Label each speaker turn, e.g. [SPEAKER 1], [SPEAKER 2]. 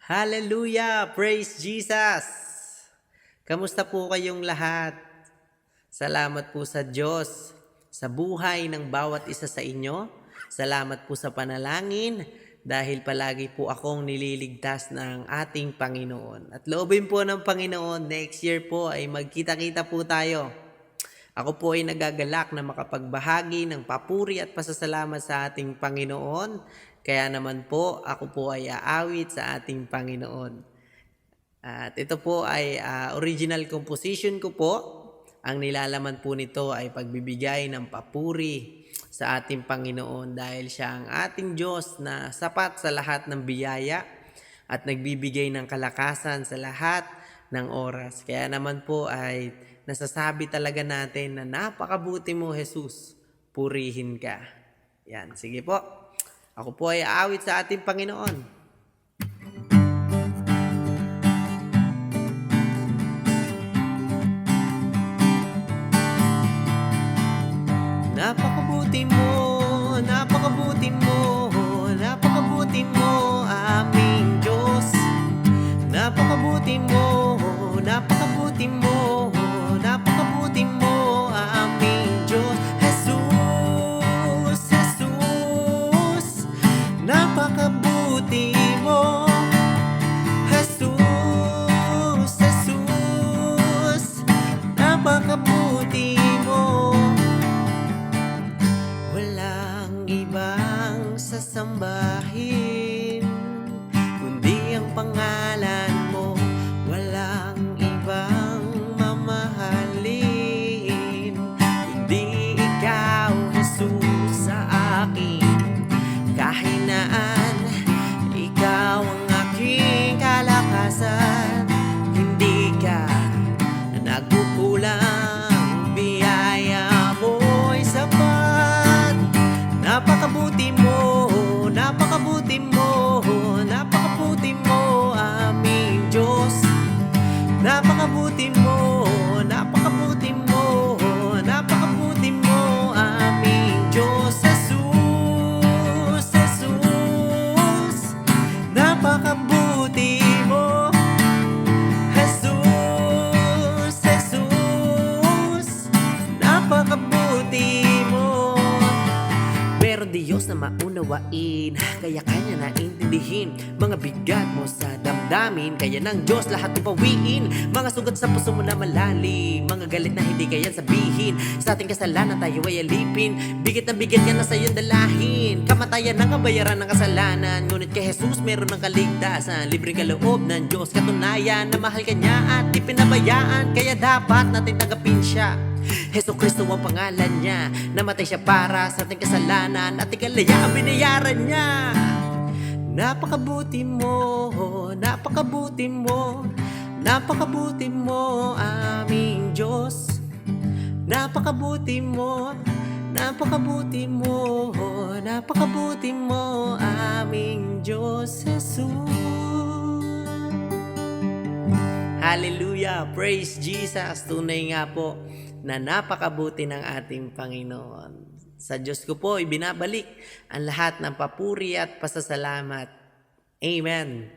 [SPEAKER 1] Hallelujah! Praise Jesus! Kamusta po kayong lahat? Salamat po sa Diyos sa buhay ng bawat isa sa inyo. Salamat po sa panalangin dahil palagi po akong nililigtas ng ating Panginoon. At loobin po ng Panginoon, next year po ay magkita-kita po tayo. Ako po ay nagagalak na makapagbahagi ng papuri at pasasalamat sa ating Panginoon. Kaya naman po, ako po ay aawit sa ating Panginoon. At ito po ay original composition ko po. Ang nilalaman po nito ay pagbibigay ng papuri sa ating Panginoon dahil siya ang ating Diyos na sapat sa lahat ng biyaya at nagbibigay ng kalakasan sa lahat ng oras. Kaya naman po ay nasasabi talaga natin na napakabuti mo, Jesus. Purihin ka. Yan, sige po. Ako po ay aawit sa ating Panginoon. Napakabuti mo, napakabuti mo, napakabuti mo, aming Diyos. Napakabuti mo, napakabuti mo, napakabuti mo, aming Diyos. Jesus, Jesus, napakabuti mo. Jesus, Jesus, napakabuti mo. Walang ibang sasambahin kundi ang pangalan mo. Walang ibang mamahalin kundi ikaw, Jesus, sa aking kahinaan. Ikaw ang aking kalakasan. Hindi ka nagkukulang, biyaya mo'y sapat. Napakabuti mo, napakabuti mo, napakabuti mo, aming Diyos. Napakabuti mo, napakabuti mo, napakabuti mo, aming Diyos. Jesus, Jesus, napakabuti mo. Jesus, Jesus, napakabuti mo. Pero Diyos na maunawain, kaya kanya na intindihin mga bigat mo sa damdamin. Kaya ng Diyos lahat upawiin, mga sugat sa puso mo na malalim, mga galit na hindi kaya sabihin. Sa ating kasalanan tayo ay alipin, bigit na bigit yan na sa'yo dalahin. Kamatayan ng kabayaran ng kasalanan, ngunit kay Jesus meron ng kaligtasan. Libreng kaloob ng Diyos, katunayan na mahal ka niya at di pinabayaan. Kaya dapat natin tanggapin siya. Jesucristo ang pangalan niya, namatay siya para sa ating kasalanan at ikalaya ang binayaran niya. Napakabuti mo, napakabuti mo, napakabuti mo, aming Diyos. Napakabuti mo, napakabuti mo, napakabuti mo, aming Diyos, Jesus. Hallelujah! Praise Jesus! Tunay nga po na napakabuti ng ating Panginoon. Sa Diyos ko po ibinabalik ang lahat ng papuri at pasasalamat. Amen.